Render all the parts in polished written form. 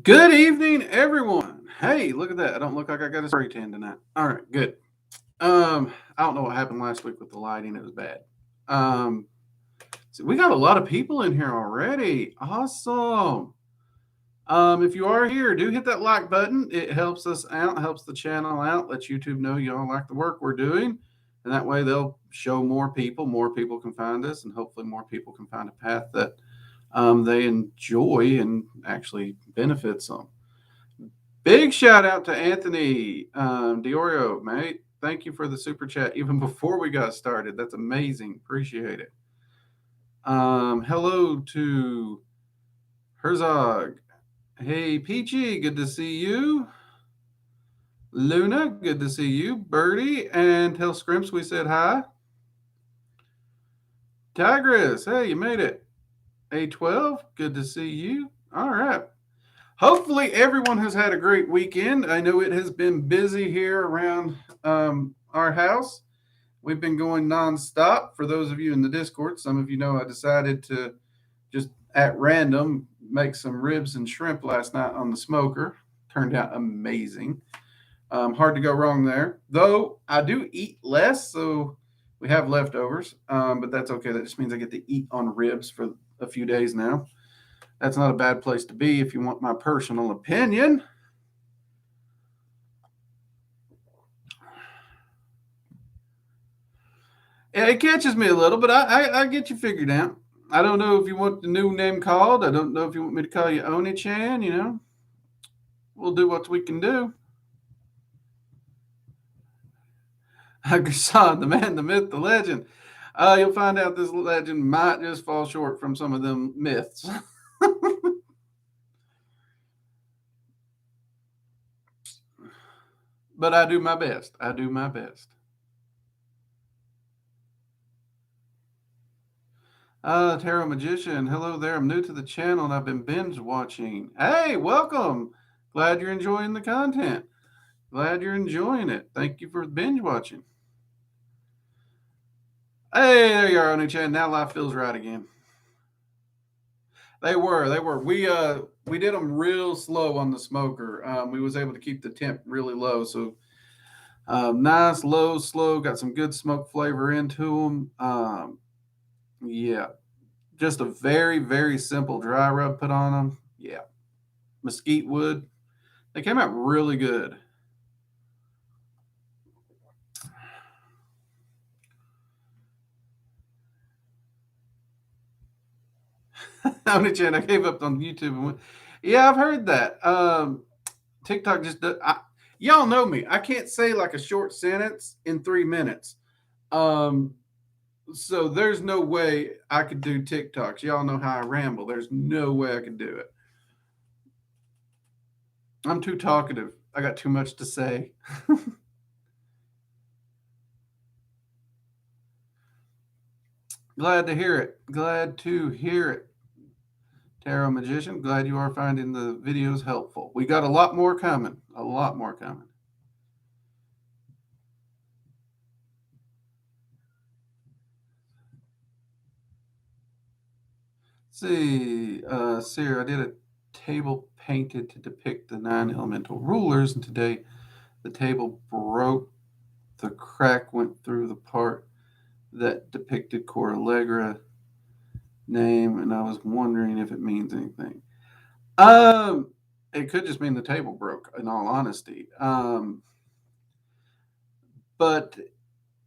Good evening, everyone. Hey, look at that. I don't look like I got a spray tan tonight. All right, good. I don't know what happened last week with the lighting. It was bad. Um, so we got a lot of people in here already. Awesome. If you are here, do hit that like button. It helps us out, helps the channel out, lets YouTube know y'all like the work we're doing. And that way they'll show more people can find us, and hopefully more people can find a path that they enjoy and actually benefits them. Big shout out to Anthony Diorio, mate. Thank you for the super chat even before we got started. That's amazing. Appreciate it. Hello to Herzog. Hey, Peachy, good to see you. Luna, good to see you. Birdie, and tell Scrimps we said hi. Tigress, hey, you made it. A12, good to see you. All right. Hopefully, everyone has had a great weekend. I know it has been busy here around our house. We've been going nonstop. For those of you in the Discord, some of you know I decided to just at random make some ribs and shrimp last night on the smoker. Turned out amazing. Hard to go wrong there. Though I do eat less, so we have leftovers, but that's okay. That just means I get to eat on ribs for a few days now. That's not a bad place to be if you want my personal opinion. It catches me a little, but I get you figured out. I don't know if you want the new name called. I don't know if you want me to call you Oni-chan, We'll do what we can do. Hassan, the man, the myth, the legend. You'll find out this legend might just fall short from some of them myths. But I do my best. I do my best. Tarot Magician, hello there. I'm new to the channel and I've been binge watching. Hey, welcome. Glad you're enjoying the content. Glad you're enjoying it. Thank you for binge watching. Hey, there you are, Oni-chan. Now life feels right again. They were. We did them real slow on the smoker. We was able to keep the temp really low, so nice, low, slow. Got some good smoke flavor into them. Yeah, just a very, very simple dry rub put on them. Yeah, mesquite wood. They came out really good. Oni-chan, I gave up on YouTube. Yeah, I've heard that. TikTok just does. Y'all know me. I can't say like a short sentence in 3 minutes. So there's no way I could do TikToks. Y'all know how I ramble. There's no way I could do it. I'm too talkative. I got too much to say. Glad to hear it. Glad to hear it. Tarot Magician, glad you are finding the videos helpful. We got a lot more coming. A lot more coming. Let's see, Sarah, I did a table painted to depict the 9 elemental rulers, and today the table broke. The crack went through the part that depicted Cor Allegra name, and I was wondering if it means anything. It could just mean the table broke, in all honesty. But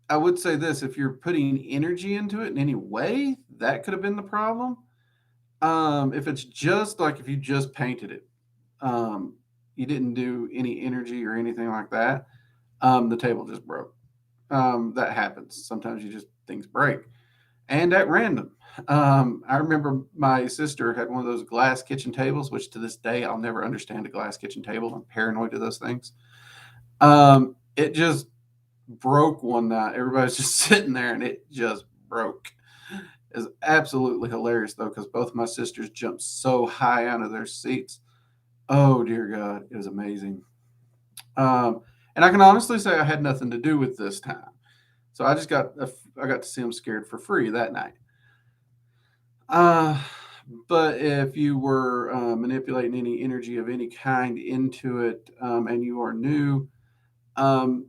I would say this: if you're putting energy into it in any way, that could have been the problem. If it's just like if you just painted it, you didn't do any energy or anything like that, the table just broke. That happens. Sometimes things break, and at random. I remember my sister had one of those glass kitchen tables, which to this day I'll never understand a glass kitchen table. I'm paranoid of those things. It just broke one night. Everybody's just sitting there, and it just broke. It was absolutely hilarious though, because both my sisters jumped so high out of their seats. Oh dear God, it was amazing. And I can honestly say I had nothing to do with this time, so I got to see them scared for free that night. But if you were manipulating any energy of any kind into it, and you are new, um,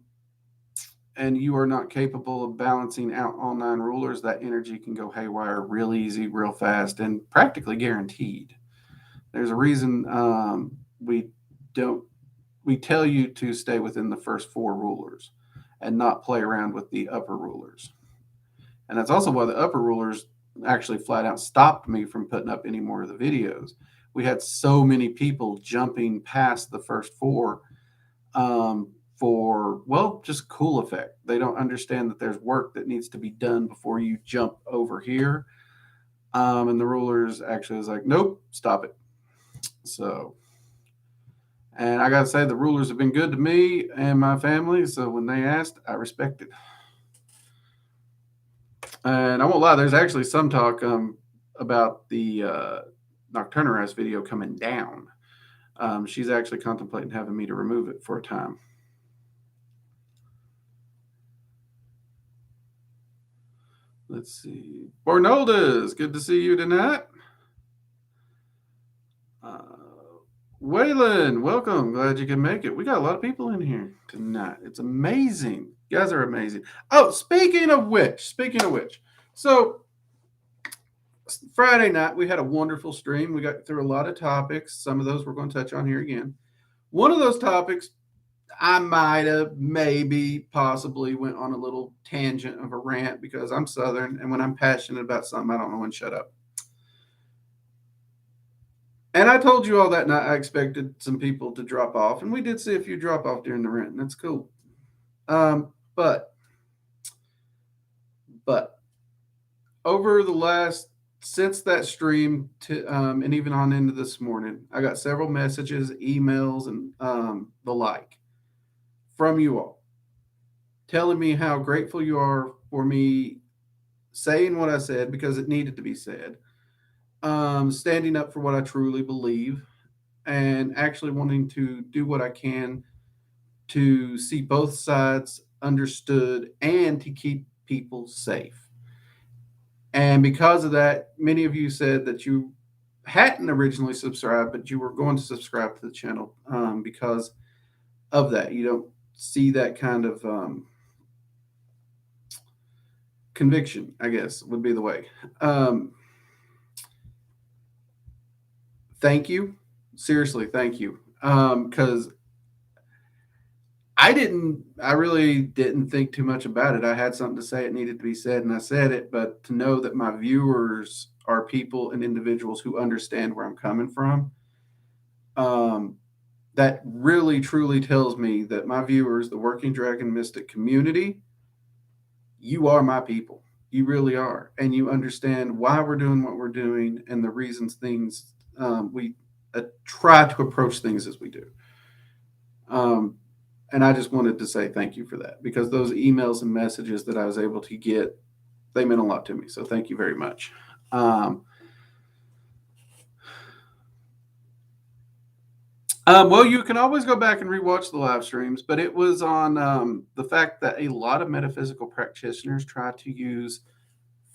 and you are not capable of balancing out all nine rulers, that energy can go haywire real easy, real fast, and practically guaranteed. There's a reason we don't we tell you to stay within the first four rulers and not play around with the upper rulers. And that's also why the upper rulers actually flat out stopped me from putting up any more of the videos. We had so many people jumping past the first four for, well, just cool effect. They don't understand that there's work that needs to be done before you jump over here. And the rulers actually was like, nope, stop it. So, and I got to say, the rulers have been good to me and my family. So when they asked, I respected. And I won't lie, there's actually some talk about the Nocturnerized video coming down. She's actually contemplating having me to remove it for a time. Let's see. Bornoldas, good to see you tonight. Waylon, welcome. Glad you can make it. We got a lot of people in here tonight. It's amazing. You guys are amazing. Oh, speaking of which, so Friday night we had a wonderful stream. We got through a lot of topics. Some of those we're going to touch on here again. One of those topics, I might have, maybe, possibly went on a little tangent of a rant because I'm Southern, and when I'm passionate about something, I don't know when to shut up. And I told you all that night I expected some people to drop off, and we did see a few drop off during the rant, and that's cool. But over the last, since that stream and even on into this morning, I got several messages, emails, and the like from you all telling me how grateful you are for me saying what I said because it needed to be said, standing up for what I truly believe, and actually wanting to do what I can to see both sides understood and to keep people safe. And because of that, many of you said that you hadn't originally subscribed, but you were going to subscribe to the channel because of that. You don't see that kind of conviction, I guess, would be the way. Thank you. Seriously, thank you. Because I really didn't think too much about it. I had something to say, it needed to be said, and I said it. But to know that my viewers are people and individuals who understand where I'm coming from, that really truly tells me that my viewers, the Working Dragon Mystic community, you are my people. You really are. And you understand why we're doing what we're doing and the reasons we try to approach things as we do. And I just wanted to say thank you for that because those emails and messages that I was able to get, they meant a lot to me. So thank you very much. Well, you can always go back and rewatch the live streams, but it was on the fact that a lot of metaphysical practitioners try to use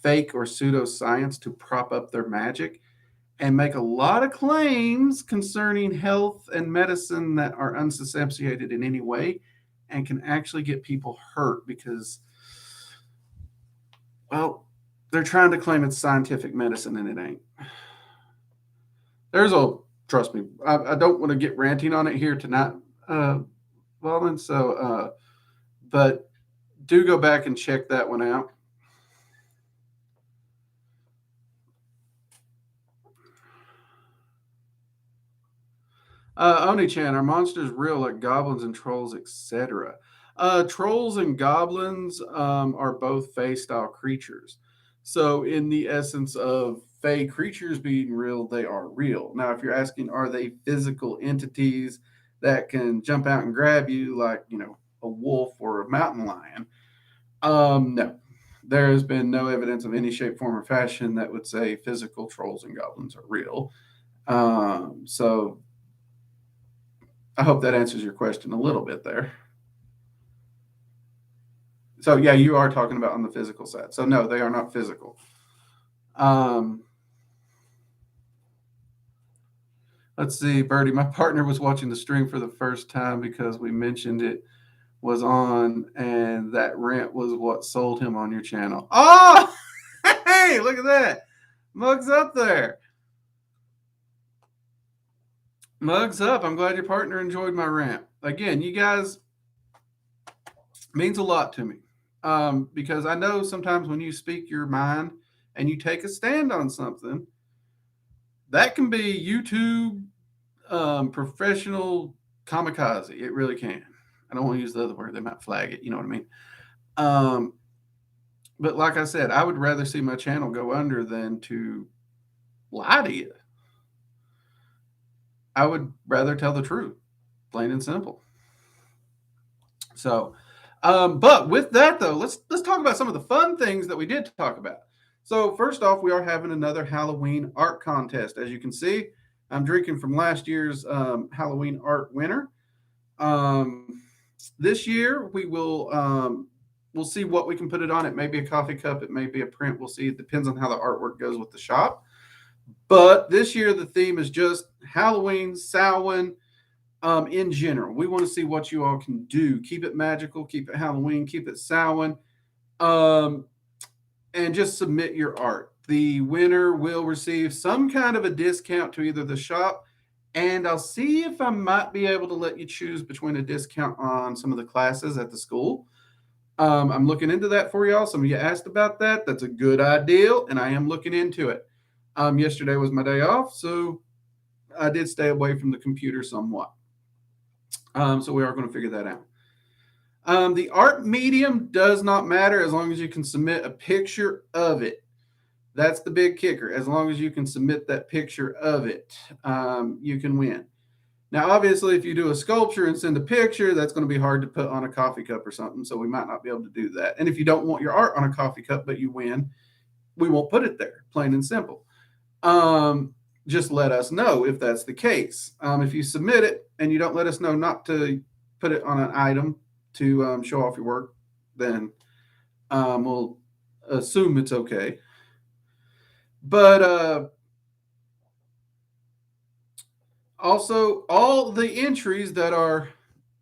fake or pseudoscience to prop up their magic and make a lot of claims concerning health and medicine that are unsubstantiated in any way and can actually get people hurt because, well, they're trying to claim it's scientific medicine and it ain't. Trust me, I don't want to get ranting on it here tonight, Walden. So, but do go back and check that one out. Oni-chan, are monsters real like goblins and trolls, etc.? Trolls and goblins are both Fey style creatures. So, in the essence of Fey creatures being real, they are real. Now, if you're asking, are they physical entities that can jump out and grab you like, a wolf or a mountain lion? No. There has been no evidence of any shape, form, or fashion that would say physical trolls and goblins are real. So I hope that answers your question a little bit there. So yeah, you are talking about on the physical side. So no, they are not physical. Let's see, Birdie. My partner was watching the stream for the first time because we mentioned it was on, and that rant was what sold him on your channel. Oh, hey, look at that. Mugs up there. Mugs up. I'm glad your partner enjoyed my rant. Again, you guys means a lot to me, because I know sometimes when you speak your mind and you take a stand on something, that can be YouTube professional kamikaze. It really can. I don't want to use the other word. They might flag it. You know what I mean? Um, but like I said, I would rather see my channel go under than to lie to you. I would rather tell the truth, plain and simple. So, but with that though, let's talk about some of the fun things that we did talk about. So first off, we are having another Halloween art contest. As you can see, I'm drinking from last year's Halloween art winner. This year we will we'll see what we can put it on. It may be a coffee cup, it may be a print. We'll see. It depends on how the artwork goes with the shop. But this year the theme is just Halloween, Samhain, in general. We want to see what you all can do. Keep it magical, keep it Halloween, keep it Samhain, um, and just submit your art. The winner will receive some kind of a discount to either the shop, and I'll see if I might be able to let you choose between a discount on some of the classes at the school. I'm looking into that for y'all. Some of you asked about that. That's a good idea, and I am looking into it. Yesterday was my day off, so I did stay away from the computer somewhat. So we are going to figure that out. The art medium does not matter as long as you can submit a picture of it. That's the big kicker. As long as you can submit that picture of it, you can win. Now, obviously, if you do a sculpture and send a picture, that's going to be hard to put on a coffee cup or something. So we might not be able to do that. And if you don't want your art on a coffee cup, but you win, we won't put it there, plain and simple. Just let us know if that's the case. If you submit it and you don't let us know not to put it on an item to show off your work, then we'll assume it's okay. But also, all the entries that are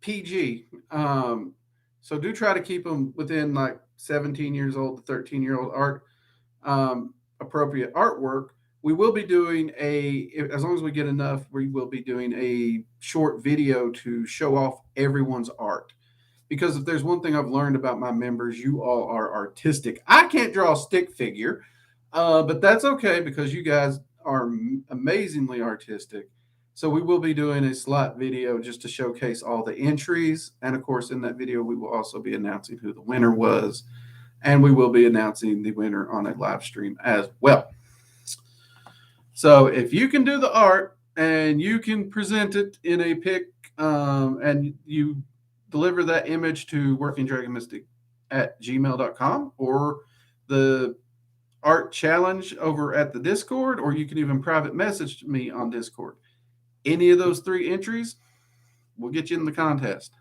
PG, so do try to keep them within like 17 years old to 13-year-old art, appropriate artwork. We will be doing as long as we get enough, we will be doing a short video to show off everyone's art. Because if there's one thing I've learned about my members, you all are artistic. I can't draw a stick figure, but that's okay because you guys are amazingly artistic. So we will be doing a slot video just to showcase all the entries. And of course, in that video, we will also be announcing who the winner was. And we will be announcing the winner on a live stream as well. So if you can do the art and you can present it in a pic, and you deliver that image to workingdragonmystic@gmail.com or the art challenge over at the Discord, or you can even private message me on Discord. Any of those 3 entries will get you in the contest.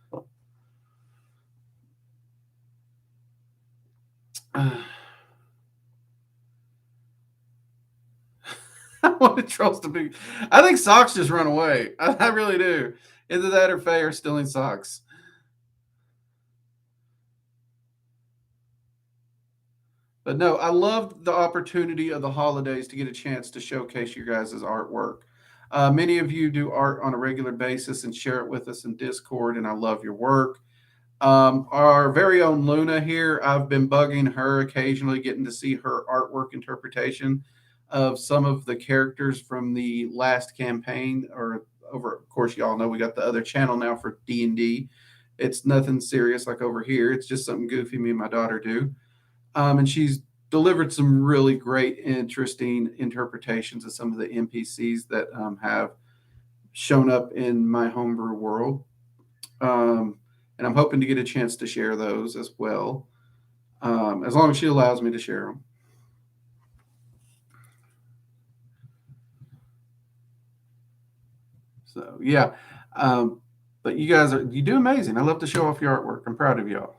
I want trolls to be. I think socks just run away. I really do. Either that or Faye are stealing socks. But no, I loved the opportunity of the holidays to get a chance to showcase your guys' artwork. Many of you do art on a regular basis and share it with us in Discord, and I love your work. Our very own Luna here, I've been bugging her occasionally, getting to see her artwork interpretation of some of the characters from the last campaign. Or over, of course, y'all know we got the other channel now for D&D. It's nothing serious like over here. It's just something goofy me and my daughter do. And she's delivered some really great, interesting interpretations of some of the NPCs that have shown up in my homebrew world. And I'm hoping to get a chance to share those as well, as long as she allows me to share them. So yeah, but you do amazing. I love to show off your artwork. I'm proud of y'all.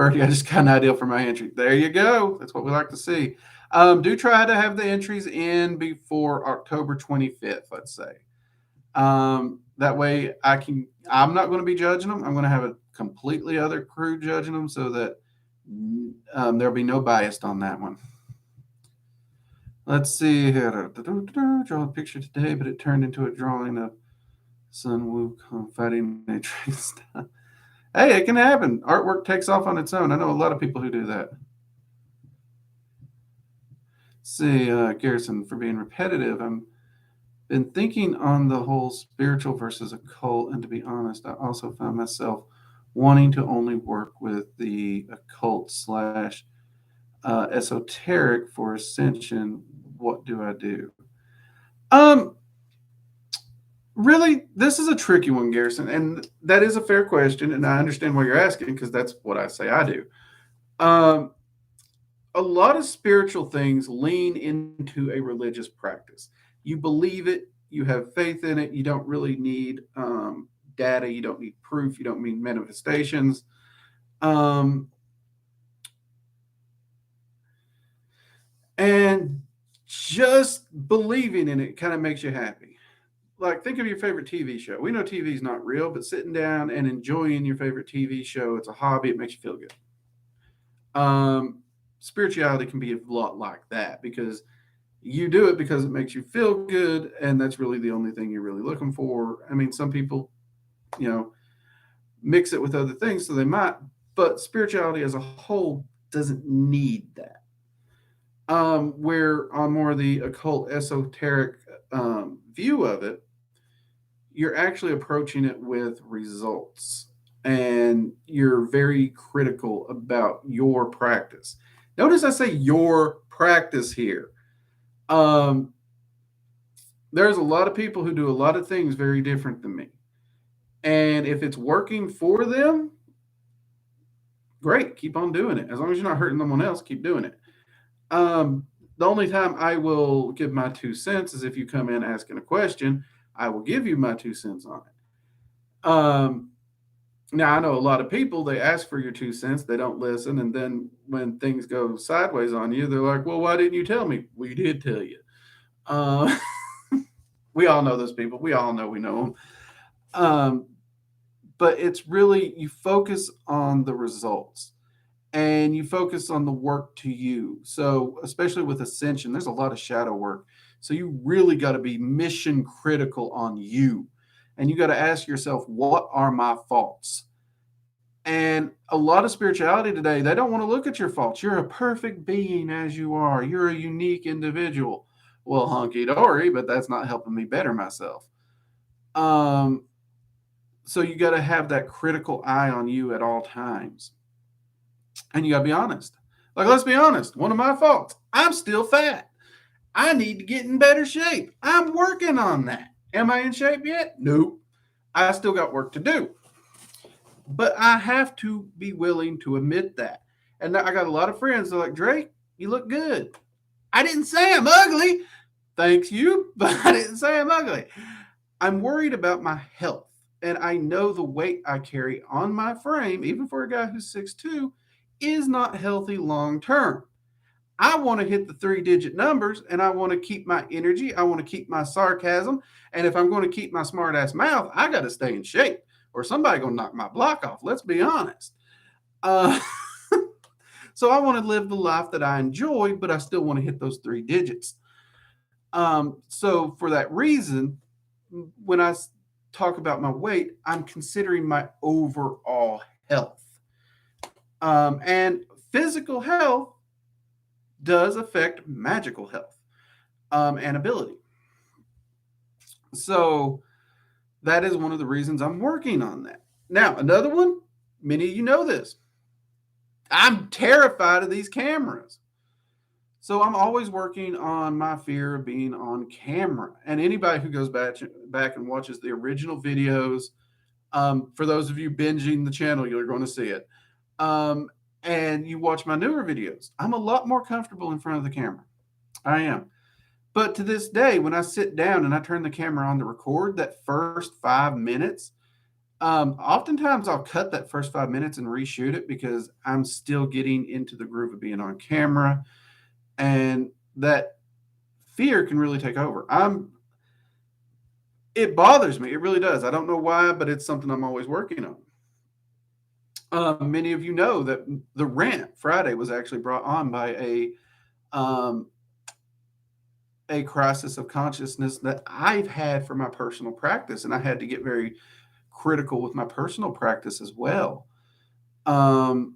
Birdie, I just got an idea for my entry. There you go. That's what we like to see. Do try to have the entries in before October 25th, let's say. That way I'm not going to be judging them. I'm going to have a completely other crew judging them so that there'll be no bias on that one. Let's see here. Draw a picture today, but it turned into a drawing of Sun Wukong fighting a train style. Hey, it can happen. Artwork takes off on its own. I know a lot of people who do that. Let's see, Garrison, for being repetitive, I'm been thinking on the whole spiritual versus occult, and to be honest, I also found myself wanting to only work with the occult slash esoteric for ascension. What do I do? Really, this is a tricky one, Garrison, and that is a fair question, and I understand why you're asking because that's what I say I do. A lot of spiritual things lean into a religious practice. You believe it, you have faith in it, you don't really need data, you don't need proof, you don't need manifestations. And just believing in it kind of makes you happy. Like, think of your favorite TV show. We know TV is not real, but sitting down and enjoying your favorite TV show, it's a hobby, it makes you feel good. Spirituality can be a lot like that because you do it because it makes you feel good, and that's really the only thing you're really looking for. I mean, some people, mix it with other things, so they might, but spirituality as a whole doesn't need that. Where on more of the occult esoteric view of it, you're actually approaching it with results, and you're very critical about your practice. Notice I say your practice here. There's a lot of people who do a lot of things very different than me. And if it's working for them, great, keep on doing it. As long as you're not hurting someone else, keep doing it. The only time I will give my 2 cents is if you come in asking a question. I will give you my 2 cents on it. Now, I know a lot of people, they ask for your 2 cents, they don't listen, and then when things go sideways on you, they're like, well, why didn't you tell me? We did tell you. We all know those people. We all know we know them. But it's really, you focus on the results and you focus on the work to you. So, especially with Ascension, there's a lot of shadow work. So, you really got to be mission critical on you. And you got to ask yourself, what are my faults? And a lot of spirituality today, they don't want to look at your faults. You're a perfect being as you are. You're a unique individual. Well, hunky dory, but that's not helping me better myself. So you got to have that critical eye on you at all times. And you got to be honest. Like, let's be honest. One of my faults, I'm still fat. I need to get in better shape. I'm working on that. Am I in shape yet? Nope. I still got work to do. But I have to be willing to admit that. And I got a lot of friends that are like, Drake, you look good. I didn't say I'm ugly. Thanks you, but I didn't say I'm ugly. I'm worried about my health. And I know the weight I carry on my frame, even for a guy who's 6'2", is not healthy long term. I want to hit the 3-digit numbers, and I want to keep my energy. I want to keep my sarcasm. And if I'm going to keep my smart ass mouth, I got to stay in shape, or somebody going to knock my block off. Let's be honest. So I want to live the life that I enjoy, but I still want to hit those 3 digits. So for that reason, when I talk about my weight, I'm considering my overall health. And physical health does affect magical health and ability. So that is one of the reasons I'm working on that. Now, another one, many of you know this. I'm terrified of these cameras. So I'm always working on my fear of being on camera. And anybody who goes back and watches the original videos, for those of you binging the channel, you're going to see it. And you watch my newer videos, I'm a lot more comfortable in front of the camera. I am. But to this day, when I sit down and I turn the camera on to record, that first 5 minutes, Oftentimes I'll cut that first 5 minutes and reshoot it because I'm still getting into the groove of being on camera, and that fear can really take over. It bothers me. It really does. I don't know why, but it's something I'm always working on. Many of you know that the rant Friday was actually brought on by um, a crisis of consciousness that I've had for my personal practice, and I had to get very critical with my personal practice as well, um,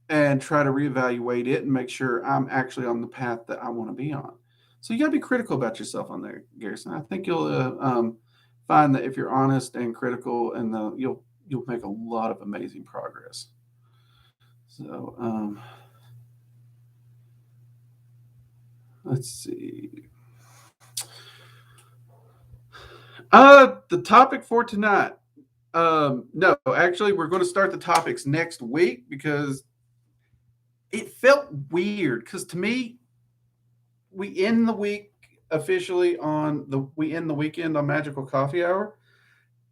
and try to reevaluate it and make sure I'm actually on the path that I want to be on. So you got to be critical about yourself on there, Garrison. I think you'll find that if you're honest and critical, and you'll make a lot of amazing progress. So let's see. The topic for tonight. No, actually, we're going to start the topics next week because it felt weird. Because to me, we end the week officially we end the weekend on Magical Coffee Hour,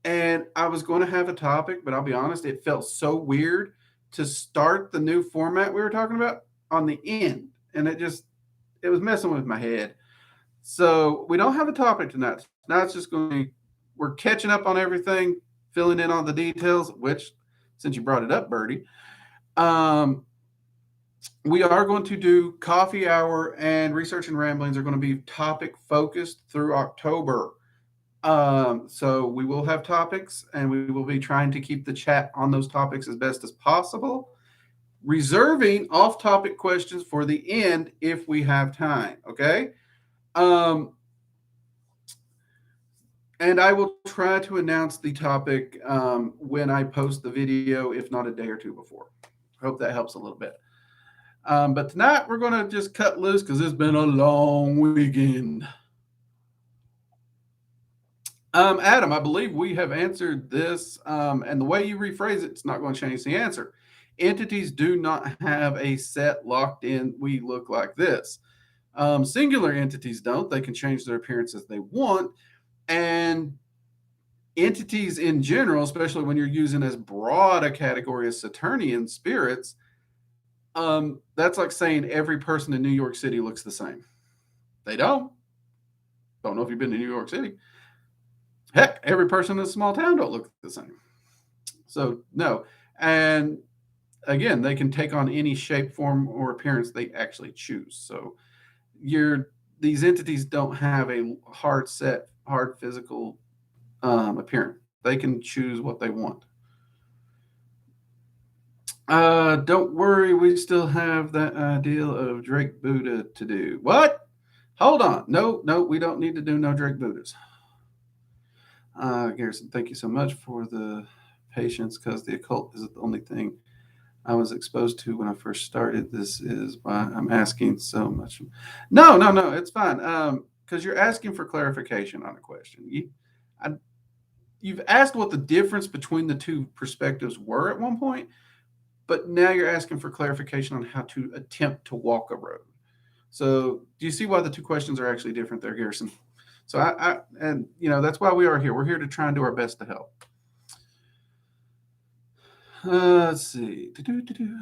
and I was going to have a topic, but I'll be honest, it felt so weird to start the new format we were talking about on the end, and it was messing with my head. So we don't have a topic tonight. Now it's just going to be, we're catching up on everything, filling in on the details, which, since you brought it up, Birdie, we are going to do coffee hour, and research and ramblings are going to be topic focused through October. So we will have topics, and we will be trying to keep the chat on those topics as best as possible, reserving off topic questions for the end if we have time. Okay. And I will try to announce the topic when I post the video, if not a day or two before. Hope that helps a little bit. But tonight we're going to just cut loose because it's been a long weekend. Adam, I believe we have answered this, and the way you rephrase it's not going to change the answer. Entities do not have a set locked in, we look like this. Singular entities don't. They can change their appearance as they want. And entities in general, especially when you're using as broad a category as Saturnian spirits, that's like saying every person in New York City looks the same. They don't. Don't know if you've been to New York City. Heck, every person in a small town don't look the same. So no. And again, they can take on any shape, form, or appearance they actually choose. So these entities don't have a hard physical appearance. They can choose what they want. Don't worry, we still have that ideal of Drake Buddha to do. What? Hold on. No, we don't need to do no Drake Buddhas. Garrison, thank you so much for the patience, because the occult is the only thing I was exposed to when I first started. This is why I'm asking so much. No, it's fine. Because you're asking for clarification on a question. You've asked what the difference between the two perspectives were at one point, but now you're asking for clarification on how to attempt to walk a road. So do you see why the two questions are actually different there, Garrison? So and that's why we are here. We're here to try and do our best to help. Let's see.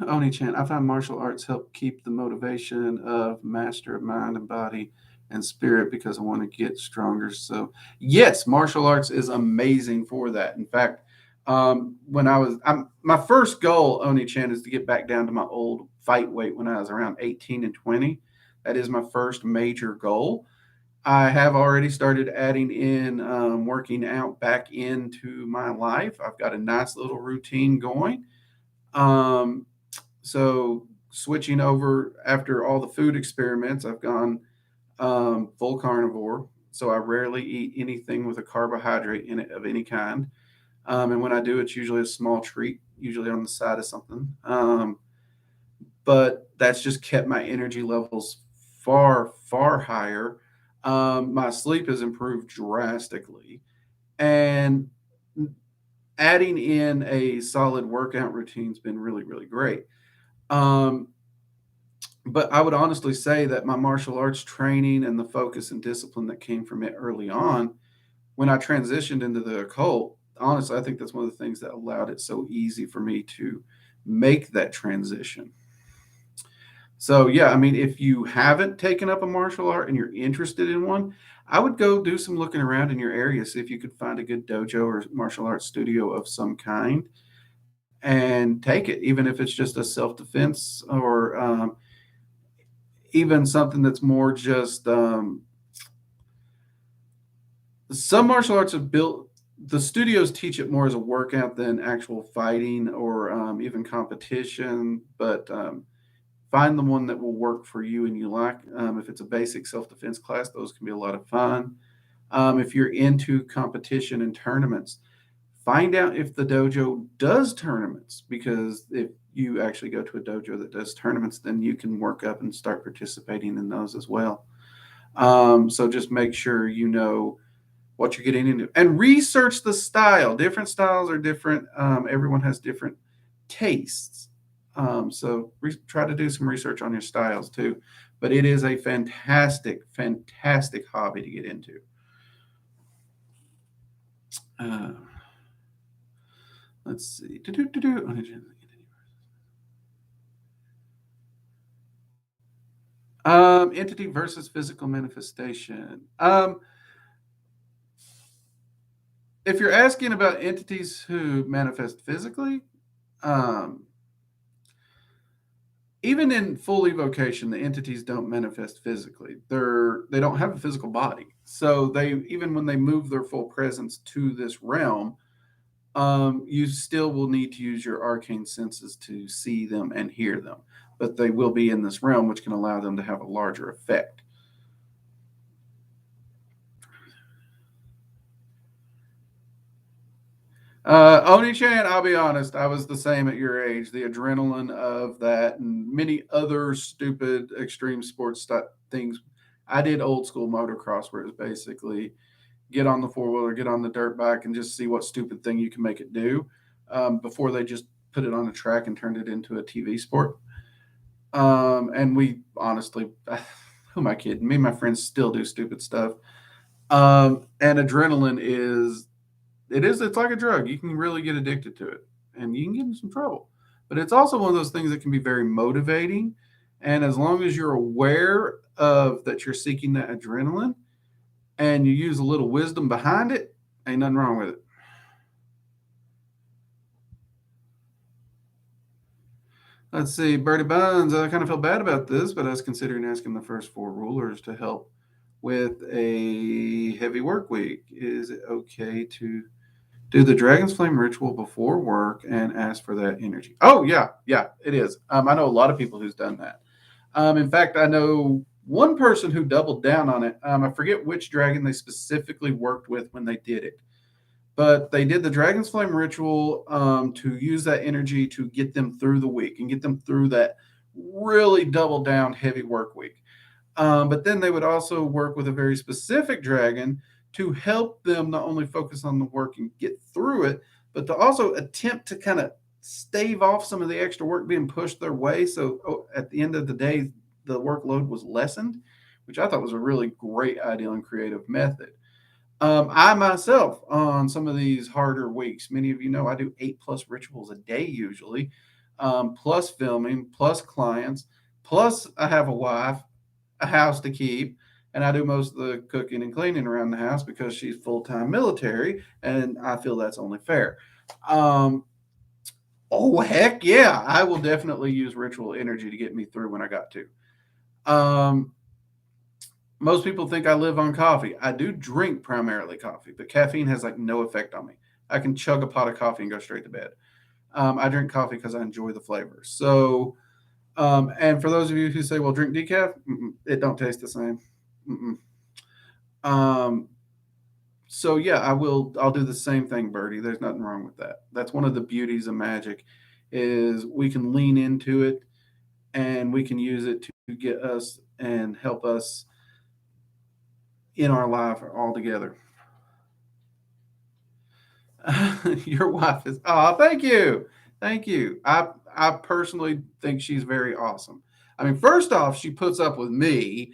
Oni-chan, I find martial arts help keep the motivation of master of mind and body and spirit because I want to get stronger. So yes, martial arts is amazing for that. In fact, my first goal, Oni-chan, is to get back down to my old fight weight when I was around 18 and 20. That is my first major goal. I have already started adding in working out back into my life. I've got a nice little routine going. So switching over after all the food experiments, I've gone full carnivore. So I rarely eat anything with a carbohydrate in it of any kind. And when I do, it's usually a small treat, usually on the side of something. But that's just kept my energy levels far, far higher. My sleep has improved drastically. And adding in a solid workout routine has been really, really great. But I would honestly say that my martial arts training and the focus and discipline that came from it early on, when I transitioned into the occult, honestly, I think that's one of the things that allowed it so easy for me to make that transition. So yeah, I mean, if you haven't taken up a martial art and you're interested in one, I would go do some looking around in your area, see if you could find a good dojo or martial arts studio of some kind and take it, even if it's just a self defense or even something that's more just some martial arts have built the studios teach it more as a workout than actual fighting or even competition, but find the one that will work for you and you like. If it's a basic self defense class, those can be a lot of fun. If you're into competition and tournaments, find out if the dojo does tournaments, because if you actually go to a dojo that does tournaments, then you can work up and start participating in those as well. So just make sure you know what you're getting into and research the style. Different styles are different. Everyone has different tastes. So try to do some research on your styles too. But it is a fantastic, fantastic hobby to get into. Uh, let's see. Entity versus physical manifestation. If you're asking about entities who manifest physically, um, even in full evocation, the entities don't manifest physically. They don't have a physical body. So they even when they move their full presence to this realm, you still will need to use your arcane senses to see them and hear them. But they will be in this realm, which can allow them to have a larger effect. Oni-chan, I'll be honest, I was the same at your age. The adrenaline of that and many other stupid extreme sports things. I did old school motocross where it was basically get on the four wheeler, get on the dirt bike, and just see what stupid thing you can make it do before they just put it on a track and turned it into a TV sport. And we honestly, who am I kidding? Me and my friends still do stupid stuff. And adrenaline it's like a drug. You can really get addicted to it and you can get in some trouble. But it's also one of those things that can be very motivating. And as long as you're aware of that you're seeking that adrenaline and you use a little wisdom behind it, ain't nothing wrong with it. Let's see, Birdie Buns. I kind of feel bad about this, but I was considering asking the first four rulers to help with a heavy work week. Is it okay to do the Dragon's Flame ritual before work and ask for that energy? Oh, yeah, yeah, it is. I know a lot of people who's done that. In fact, I know one person who doubled down on it. I forget which dragon they specifically worked with when they did it, but they did the Dragon's Flame ritual to use that energy to get them through the week and get them through that really double down heavy work week. But then they would also work with a very specific dragon to help them not only focus on the work and get through it, but to also attempt to kind of stave off some of the extra work being pushed their way. So at the end of the day, the workload was lessened, which I thought was a really great idea and creative method. I myself, on some of these harder weeks, many of you know I do 8+ rituals a day usually, plus filming, plus clients, plus I have a wife, a house to keep, and I do most of the cooking and cleaning around the house because she's full time military, and I feel that's only fair. Um, oh heck yeah, I will definitely use ritual energy to get me through when I got to. Um, Most people think I live on coffee. I do drink primarily coffee, but caffeine has like no effect on me. I can chug a pot of coffee and go straight to bed. I drink coffee because I enjoy the flavor. So, and for those of you who say, "Well, drink decaf," it don't taste the same. Mm-mm. Um, so yeah, I will. I'll do the same thing, Birdie. There's nothing wrong with that. That's one of the beauties of Magick, is we can lean into it and we can use it to get us and help us in our life all together. Your wife is. Oh, thank you, thank you. I personally think she's very awesome. I mean, first off, she puts up with me,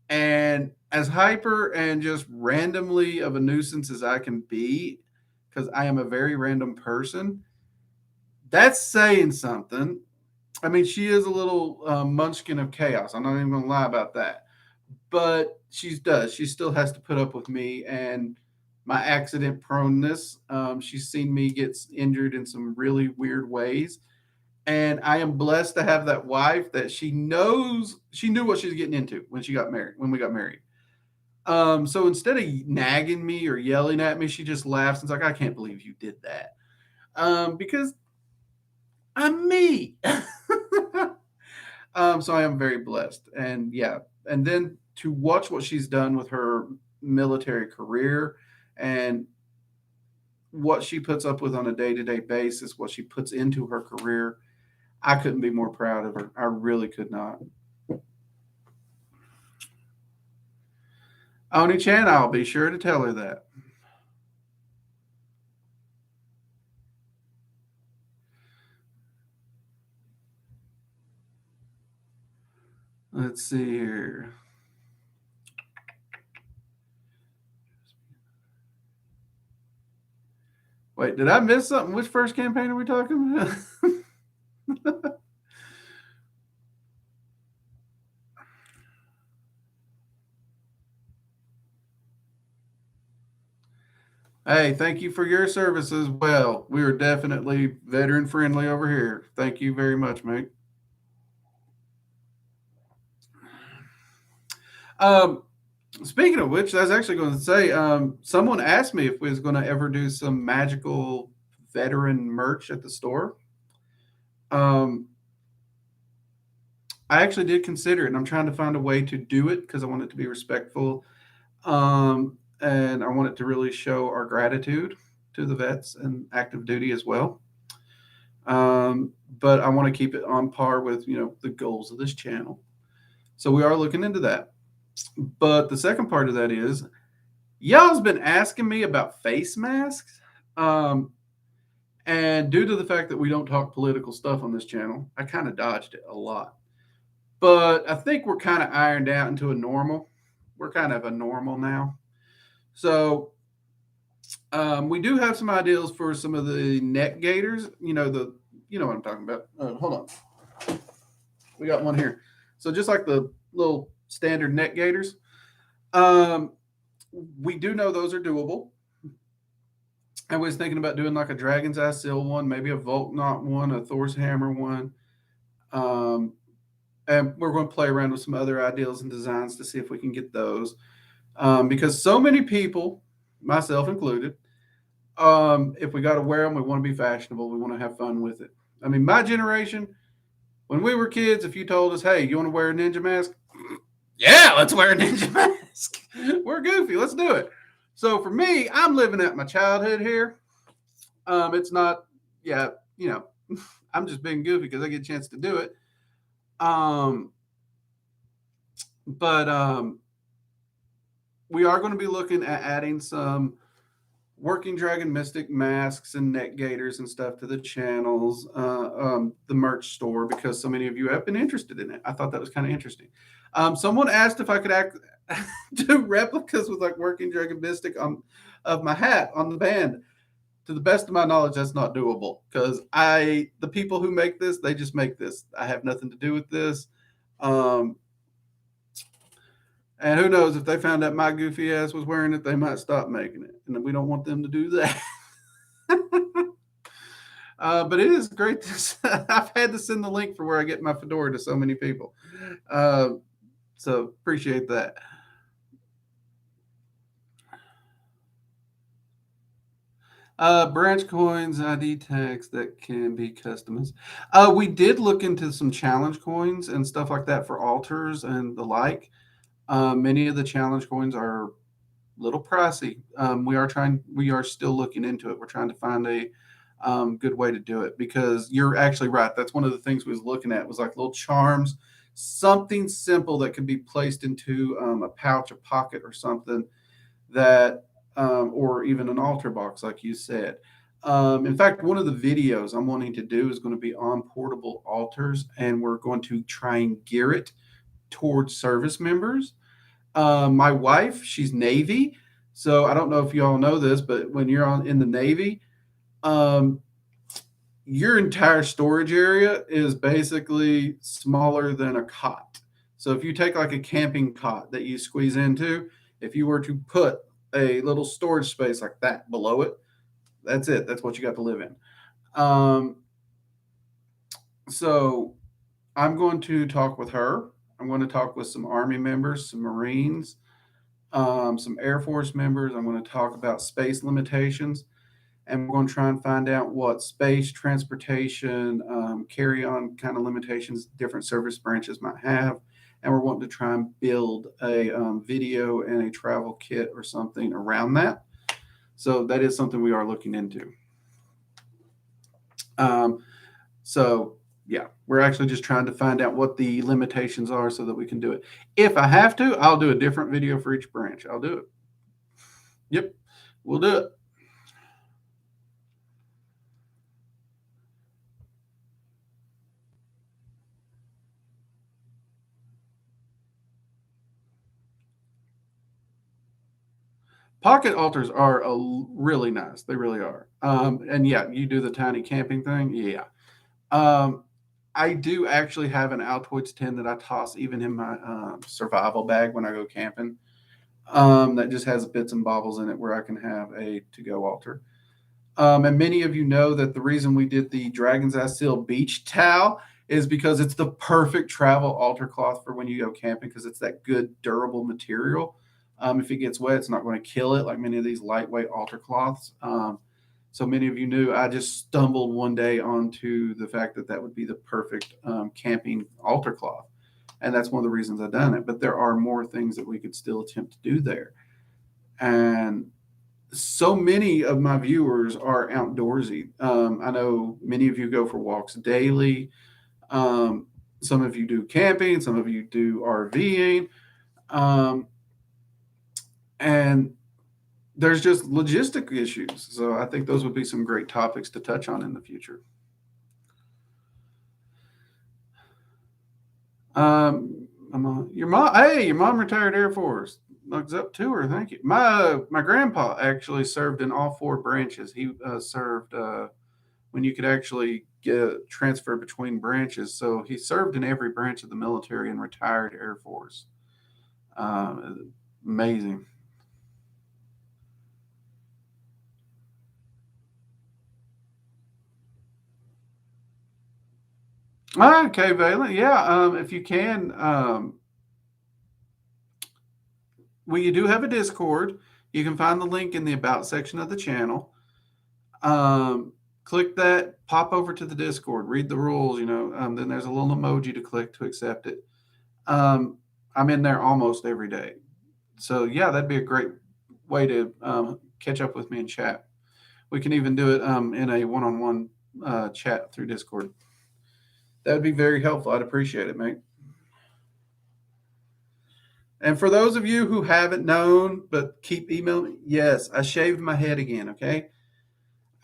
and as hyper and just randomly of a nuisance as I can be, because I am a very random person. That's saying something. I mean, she is a little munchkin of chaos. I'm not even going to lie about that. But she does. She still has to put up with me and my accident proneness. She's seen me get injured in some really weird ways. And I am blessed to have that wife that she knew what she was getting into when we got married. So instead of nagging me or yelling at me, she just laughs and's like, I can't believe you did that. Because I'm me. So I am very blessed. And yeah, and then to watch what she's done with her military career and what she puts up with on a day-to-day basis, what she puts into her career, I couldn't be more proud of her. I really could not. Oni Chan, I'll be sure to tell her that. Let's see here. Wait, did I miss something? Which first campaign are we talking about? Hey, thank you for your service as well. We are definitely veteran friendly over here. Thank you very much, mate. Um, Speaking of which, I was actually going to say, someone asked me if we was going to ever do some magical veteran merch at the store. Um, I actually did consider it, and I'm trying to find a way to do it because I want it to be respectful, and I want it to really show our gratitude to the vets and active duty as well. But I want to keep it on par with the goals of this channel. So we are looking into that. But the second part of that is y'all's been asking me about face masks. Um, and due to the fact that we don't talk political stuff on this channel, I kind of dodged it a lot. But I think we're kind of ironed out into a normal. We're kind of a normal now. So we do have some ideas for some of the neck gaiters. You know what I'm talking about. Hold on, we got one here. So just like the little standard neck gaiters, um, we do know those are doable. I was thinking about doing like a Dragon's Eye Seal one, maybe a Volknot one, a Thor's Hammer one. Um, and we're going to play around with some other ideas and designs to see if we can get those. Because so many people, myself included, if we got to wear them, we want to be fashionable. We want to have fun with it. I mean, my generation, when we were kids, if you told us, hey, you want to wear a ninja mask? Yeah, let's wear a ninja mask. We're goofy. Let's do it. So for me, I'm living at my childhood here. It's not, yeah, you know, I'm just being goofy because I get a chance to do it. Um, but we are going to be looking at adding some Working Dragon Mystic masks and neck gaiters and stuff to the channels, the merch store, because so many of you have been interested in it. I thought that was kind of interesting. Someone asked if I could do replicas with like Working Dragon Mystic of my hat on the band. To the best of my knowledge, that's not doable because the people who make this, they just make this. I have nothing to do with this. Um, and who knows if they found out my goofy ass was wearing it, they might stop making it, and we don't want them to do that. But it is great. I've had to send the link for where I get my fedora to so many people, so appreciate that. Branch coins, ID tags that can be customized. We did look into some challenge coins and stuff like that for altars and the like. Many of the challenge coins are a little pricey. We are still looking into it. We're trying to find a good way to do it because you're actually right. That's one of the things we was looking at was like little charms, something simple that could be placed into a pouch, a pocket, or something that, or even an altar box, like you said. In fact, one of the videos I'm wanting to do is going to be on portable altars, and we're going to try and gear it towards service members. My wife, she's Navy. So I don't know if you all know this, but when you're in the Navy, um, your entire storage area is basically smaller than a cot. So if you take like a camping cot that you squeeze into, if you were to put a little storage space like that below it, that's it. That's what you got to live in. Um, so I'm going to talk with her. I'm going to talk with some Army members, some Marines, some Air Force members. I'm going to talk about space limitations, and we're going to try and find out what space, transportation, carry on kind of limitations different service branches might have. And we're wanting to try and build a video and a travel kit or something around that. So that is something we are looking into. Um, so yeah, we're actually just trying to find out what the limitations are so that we can do it. If I have to, I'll do a different video for each branch. I'll do it. Yep, we'll do it. Pocket altars are really nice. They really are. And yeah, you do the tiny camping thing. Yeah. Um, I do actually have an Altoids tin that I toss even in my survival bag when I go camping. That just has bits and bobbles in it where I can have a to-go altar. And many of you know that the reason we did the Dragon's Eye Seal beach towel is because it's the perfect travel altar cloth for when you go camping because it's that good durable material. If it gets wet, it's not going to kill it like many of these lightweight altar cloths. So many of you knew I just stumbled one day onto the fact that that would be the perfect camping altar cloth. And that's one of the reasons I've done it. But there are more things that we could still attempt to do there. And so many of my viewers are outdoorsy. I know many of you go for walks daily. Um, some of you do camping, some of you do RVing. Um, and there's just logistic issues. So I think those would be some great topics to touch on in the future. Your mom, hey, your mom retired Air Force. Looks up to her. Thank you. My grandpa actually served in all four branches. He served when you could actually get transfer between branches. So he served in every branch of the military and retired Air Force. Uh, Amazing. Okay, Valen. Yeah, if you can, well, you do have a Discord. You can find the link in the About section of the channel. Click that, pop over to the Discord, read the rules. Then there's a little emoji to click to accept it. I'm in there almost every day. So, yeah, that'd be a great way to catch up with me and chat. We can even do it in a one on one chat through Discord. That would be very helpful. I'd appreciate it, mate. And for those of you who haven't known but keep emailing me, yes, I shaved my head again, okay?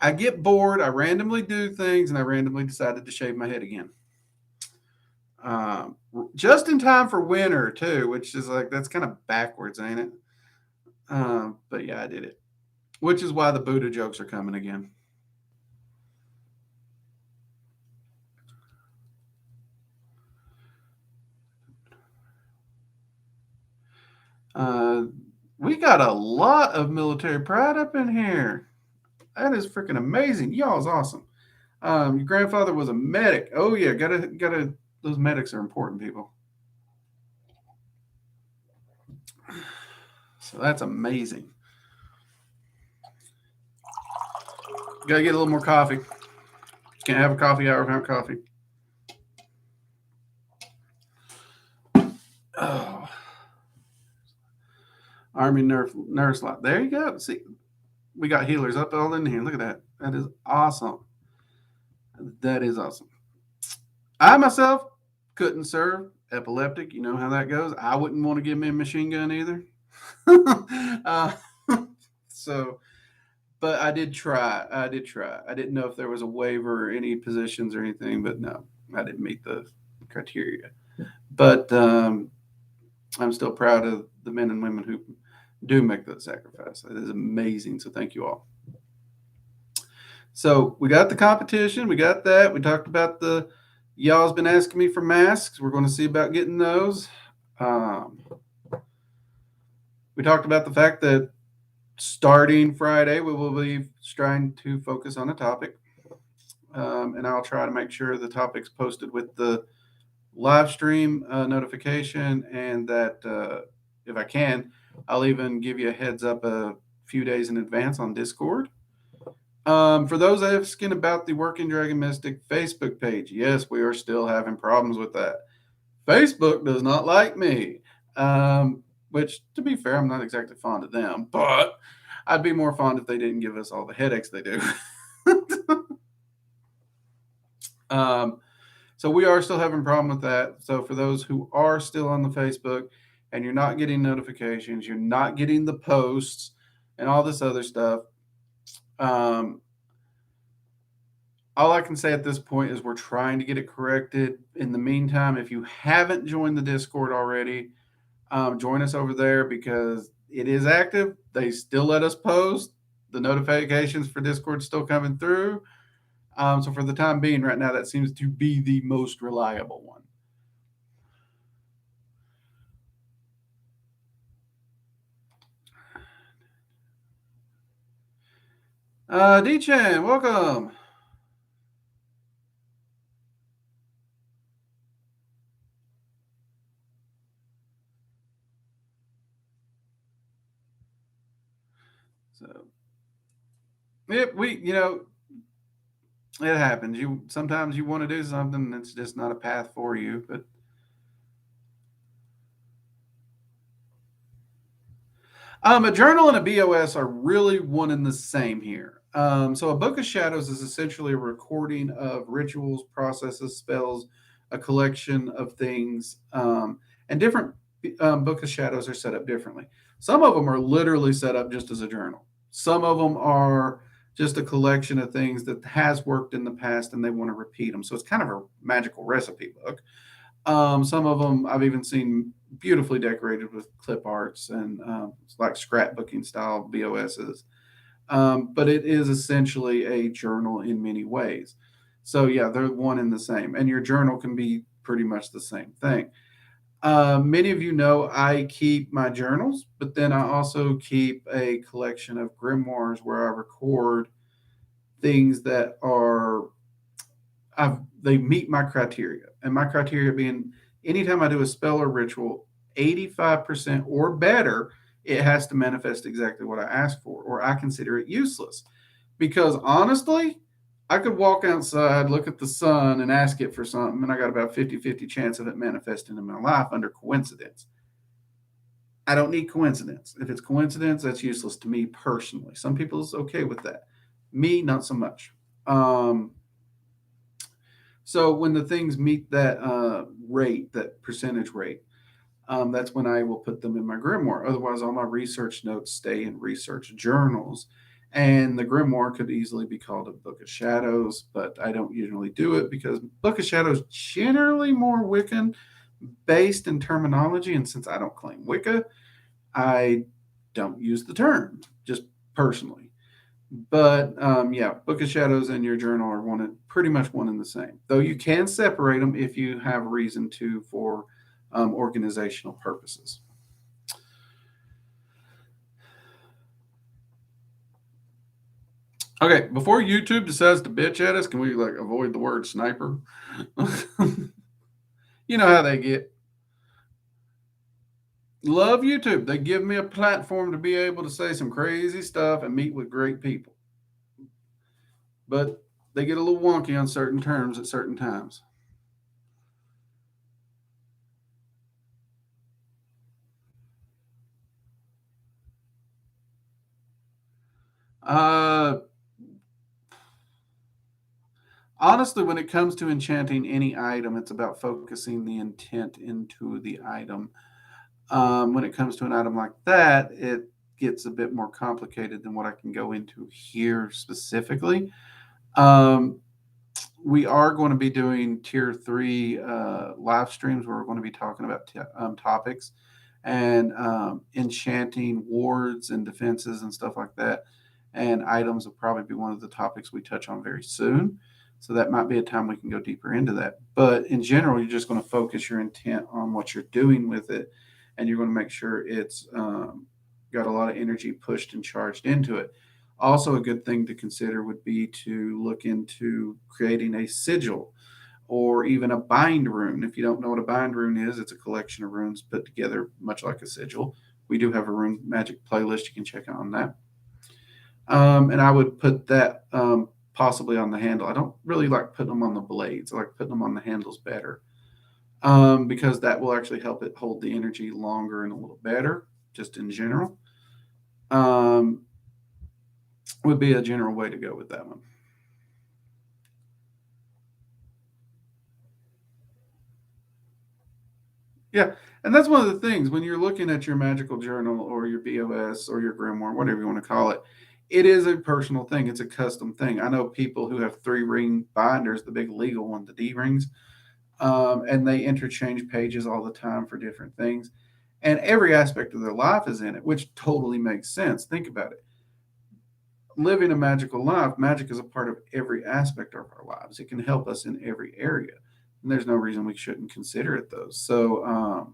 I get bored, I randomly do things, and I randomly decided to shave my head again. Just in time for winter, too, which is like, that's kind of backwards, ain't it? But yeah, I did it, which is why the Buddha jokes are coming again. Uh, we got a lot of military pride up in here. That is freaking amazing. Y'all's awesome. Your grandfather was a medic. Oh yeah, gotta. Those medics are important people. So that's amazing. Gotta get a little more coffee. Can't have a coffee hour without coffee. Oh, Army nurse lot. There you go. See, we got healers up all in here. Look at that. That is awesome. That is awesome. I myself couldn't serve. Epileptic, you know how that goes. I wouldn't want to give me a machine gun either. uh, so, but I did try. I did try. I didn't know if there was a waiver or any positions or anything, but no, I didn't meet the criteria. But I'm still proud of the men and women who do make that sacrifice. It is amazing. So thank you all. So we got the competition. We got that. We talked about y'all's been asking me for masks. We're going to see about getting those. Um, we talked about the fact that starting Friday, we will be trying to focus on a topic. And I'll try to make sure the topic's posted with the live stream notification, and that if I can, I'll even give you a heads up a few days in advance on Discord. For those asking about the Working Dragon Mystic Facebook page, yes, we are still having problems with that. Facebook does not like me, which, to be fair, I'm not exactly fond of them, but I'd be more fond if they didn't give us all the headaches they do. So we are still having a problem with that. So for those who are still on the Facebook and you're not getting notifications, you're not getting the posts and all this other stuff, all I can say at this point is we're trying to get it corrected. In the meantime, if you haven't joined the Discord already, join us over there because it is active. They still let us post. The notifications for Discord still coming through. So for the time being, right now, that seems to be the most reliable one. D-Chan, welcome. So, it happens. Sometimes you want to do something that's just not a path for you. But a journal and a BOS are really one and the same here. So a book of shadows is essentially a recording of rituals, processes, spells, a collection of things, and different book of shadows are set up differently. Some of them are literally set up just as a journal. Some of them are just a collection of things that has worked in the past and they want to repeat them. So it's kind of a magical recipe book. Some of them I've even seen beautifully decorated with clip arts and like scrapbooking style BOSs. But it is essentially a journal in many ways. So yeah, they're one and the same, and your journal can be pretty much the same thing. Many of you know I keep my journals, but then I also keep a collection of grimoires where I record things that are they meet my criteria, and my criteria being anytime I do a spell or ritual, 85% or better, it has to manifest exactly what I asked for, or I consider it useless. Because honestly, I could walk outside, look at the sun, and ask it for something, and I got about 50-50 chance of it manifesting in my life under coincidence. I don't need coincidence. If it's coincidence, that's useless to me personally. Some people's okay with that. Me, not so much. So when the things meet that rate, that percentage rate, that's when I will put them in my grimoire. Otherwise, all my research notes stay in research journals. And the grimoire could easily be called a Book of Shadows, but I don't usually do it because Book of Shadows generally more Wiccan based in terminology. And since I don't claim Wicca, I don't use the term just personally. But yeah, Book of Shadows and your journal are pretty much one and the same. Though you can separate them if you have reason to for organizational purposes. Okay, before YouTube decides to bitch at us, can we avoid the word sniper? You know how they get. Love YouTube. They give me a platform to be able to say some crazy stuff and meet with great people. But they get a little wonky on certain terms at certain times. Honestly, when it comes to enchanting any item, it's about focusing the intent into the item. When it comes to an item like that, it gets a bit more complicated than what I can go into here specifically. We are going to be doing tier 3 live streams where we're going to be talking about topics. and enchanting wards and defenses and stuff like that. And items will probably be one of the topics we touch on very soon. So that might be a time we can go deeper into that. But in general, you're just going to focus your intent on what you're doing with it, and you're going to make sure it's got a lot of energy pushed and charged into it. Also, a good thing to consider would be to look into creating a sigil or even a bind rune. If you don't know what a bind rune is, it's a collection of runes put together much like a sigil. We do have a rune magic playlist you can check out on that. And I would put that possibly on the handle. I don't really like putting them on the blades. I like putting them on the handles better because that will actually help it hold the energy longer and a little better, just in general. Um, would be a general way to go with that one. Yeah, and that's one of the things when you're looking at your magical journal or your BOS or your grimoire, whatever you want to call it. It is a personal thing. It's a custom thing. I know people who have 3 ring binders, the big legal one, the D rings, and they interchange pages all the time for different things. And every aspect of their life is in it, which totally makes sense. Think about it. Living a magical life, magic is a part of every aspect of our lives. It can help us in every area. And there's no reason we shouldn't consider it those. So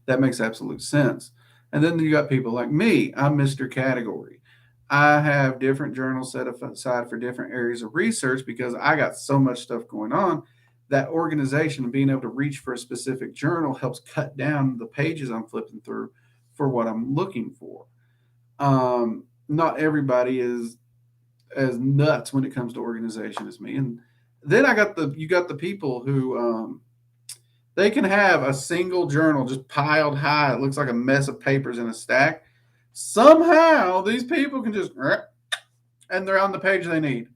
that makes absolute sense. And then you got people like me. I'm Mr. Category. I have different journals set aside for different areas of research because I got so much stuff going on. That organization and being able to reach for a specific journal helps cut down the pages I'm flipping through for what I'm looking for. Not everybody is as nuts when it comes to organization as me. And then you got the people who they can have a single journal just piled high. It looks like a mess of papers in a stack. Somehow these people can just and they're on the page they need.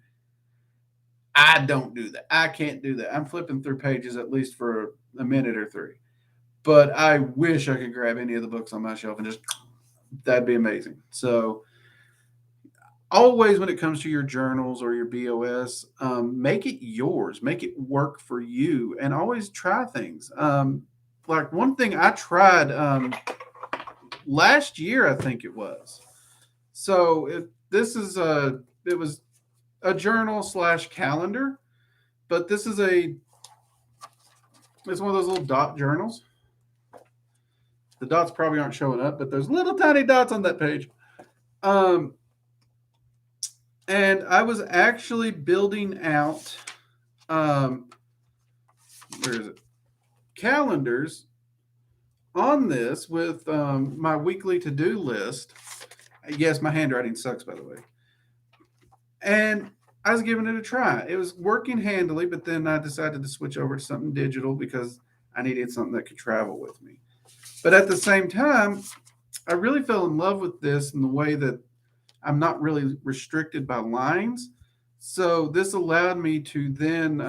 I don't do that. I can't do that. I'm flipping through pages at least for a minute or 3. But I wish I could grab any of the books on my shelf and just that'd be amazing. So always when it comes to your journals or your BOS, make it yours, make it work for you, and always try things. Like one thing I tried last year, I think it was. So this is it was a journal slash calendar, but this is it's one of those little dot journals. The dots probably aren't showing up, but there's little tiny dots on that page. Um, and I was actually building out um, where is it? Calendars on this with my weekly to-do list. Yes, my handwriting sucks, by the way. And I was giving it a try. It was working handily, but then I decided to switch over to something digital because I needed something that could travel with me. But at the same time, I really fell in love with this in the way that I'm not really restricted by lines. So this allowed me to then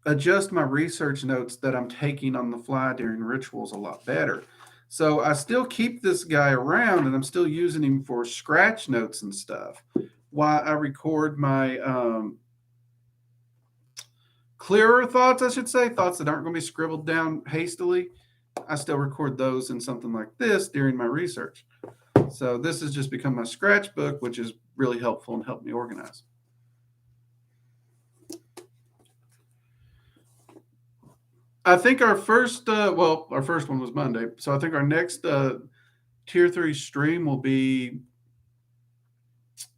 adjust my research notes that I'm taking on the fly during rituals a lot better. So I still keep this guy around and I'm still using him for scratch notes and stuff while I record my clearer thoughts, I should say, thoughts that aren't going to be scribbled down hastily. I still record those in something like this during my research. So this has just become my scratch book, which is really helpful and helped me organize. I think our first, our first one was Monday. So I think our next tier 3 stream will be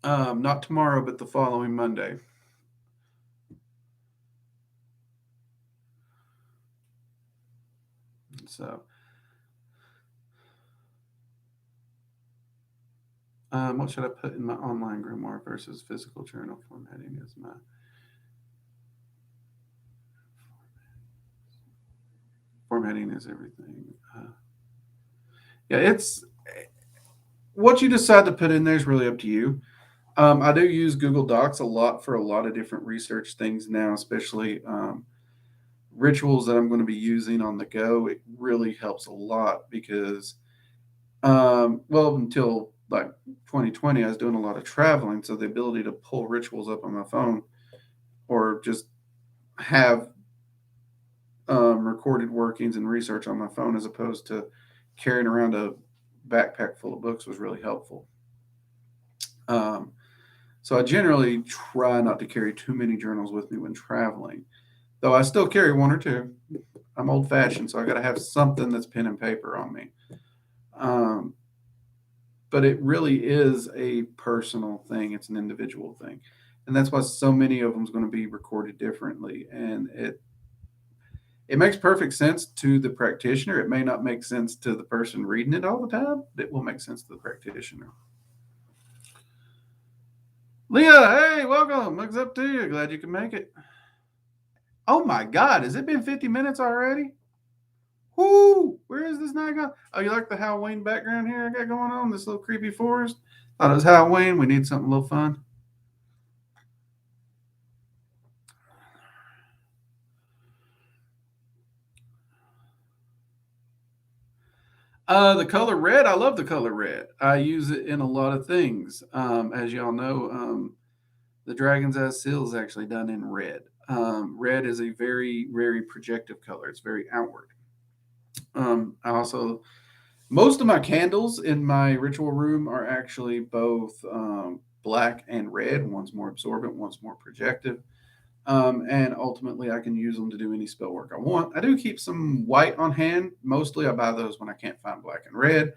not tomorrow, but the following Monday. So, what should I put in my online grimoire versus physical journal formatting? Is my formatting is everything. Yeah, it's what you decide to put in there is really up to you. I do use Google Docs a lot for a lot of different research things now, especially rituals that I'm going to be using on the go. It really helps a lot because, until like 2020, I was doing a lot of traveling. So the ability to pull rituals up on my phone or just have recorded workings and research on my phone as opposed to carrying around a backpack full of books was really helpful. Um, so I generally try not to carry too many journals with me when traveling, though I still carry one or two. I'm old fashioned, so I got to have something that's pen and paper on me. Um, but it really is a personal thing. It's an individual thing, and that's why so many of them is going to be recorded differently. And it makes perfect sense to the practitioner. It may not make sense to the person reading it all the time, but it will make sense to the practitioner. Leah, hey, welcome. Looks up to you. Glad you can make it. Oh my God, has it been 50 minutes already? Whoo! Where is this night gone? Oh, you like the Halloween background here I got going on? This little creepy forest? Thought it was Halloween. We need something a little fun. The color red, I love the color red. I use it in a lot of things. As y'all know, the Dragon's Eye seal is actually done in red. Red is a very, very projective color. It's very outward. I also most of my candles in my ritual room are actually both black and red. One's more absorbent, one's more projective. And ultimately, I can use them to do any spell work I want. I do keep some white on hand. Mostly, I buy those when I can't find black and red.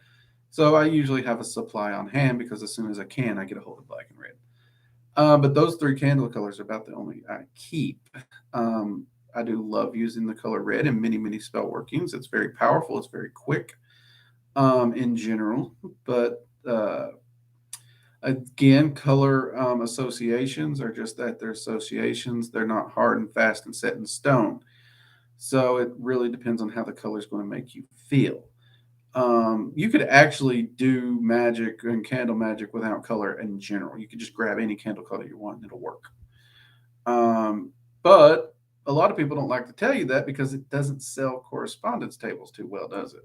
So I usually have a supply on hand because as soon as I can, I get a hold of black and red. But those three candle colors are about the only I keep. Um, I do love using the color red in many, many spell workings. It's very powerful. It's very quick in general. But again, color associations are just that they're associations. They're not hard and fast and set in stone. So it really depends on how the color is going to make you feel. You could actually do magic and candle magic without color in general. You could just grab any candle color you want and it'll work. But a lot of people don't like to tell you that because it doesn't sell correspondence tables too well, does it?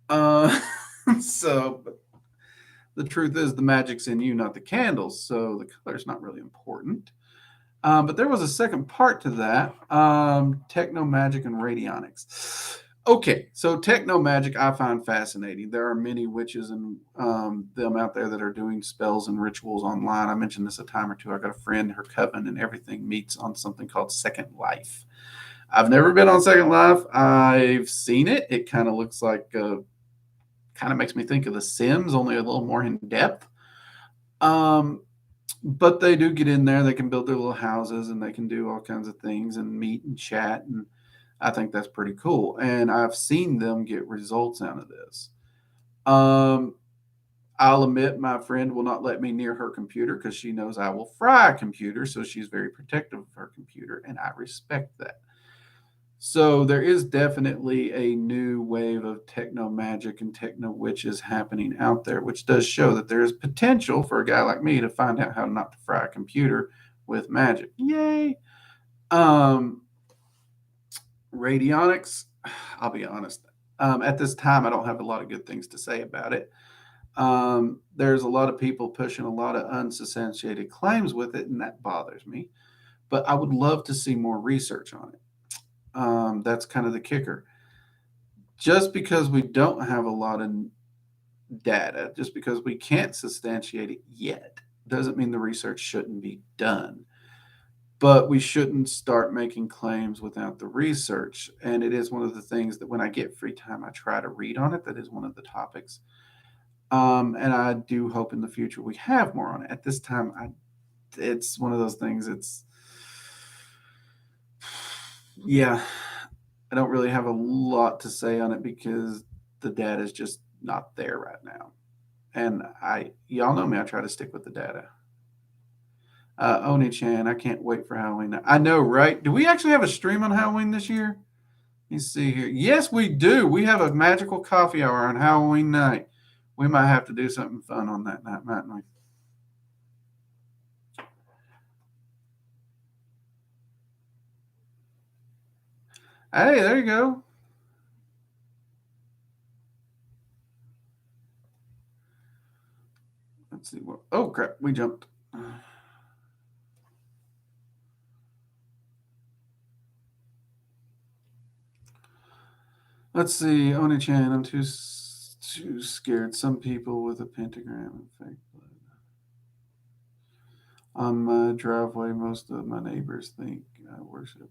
Uh, but the truth is the magic's in you, not the candles. So the color's not really important. But there was a second part to that, techno magic and radionics. Okay, so techno magic I find fascinating. There are many witches and them out there that are doing spells and rituals online. I mentioned this a time or two. I got a friend, her coven and everything meets on something called Second Life. I've never been on Second Life. I've seen it. It kind of looks like, kind of makes me think of The Sims, only a little more in depth. But they do get in there. They can build their little houses and they can do all kinds of things and meet and chat. And I think that's pretty cool. And I've seen them get results out of this. I'll admit my friend will not let me near her computer because she knows I will fry a computer. So she's very protective of her computer. And I respect that. So there is definitely a new wave of techno magic and techno witches happening out there, which does show that there is potential for a guy like me to find out how not to fry a computer with magic. Yay! Um, Radionics, I'll be honest. At this time, I don't have a lot of good things to say about it. There's a lot of people pushing a lot of unsubstantiated claims with it, and that bothers me. But I would love to see more research on it. That's kind of the kicker. Just because we don't have a lot of data, just because we can't substantiate it yet, doesn't mean the research shouldn't be done. But we shouldn't start making claims without the research. And it is one of the things that when I get free time, I try to read on it. That is one of the topics. And I do hope in the future we have more on it. At this time, it's one of those things. Yeah, I don't really have a lot to say on it because the data is just not there right now. And y'all know me, I try to stick with the data. Oni-chan, I can't wait for Halloween. I know, right? Do we actually have a stream on Halloween this year? Let me see here. Yes, we do. We have a magical coffee hour on Halloween night. We might have to do something fun on that night, mightn't we? Hey, there you go. Let's see what. Oh, crap. We jumped. Let's see, Oni-chan, I'm too scared. Some people with a pentagram and fake blood. On my driveway, most of my neighbors think I worship.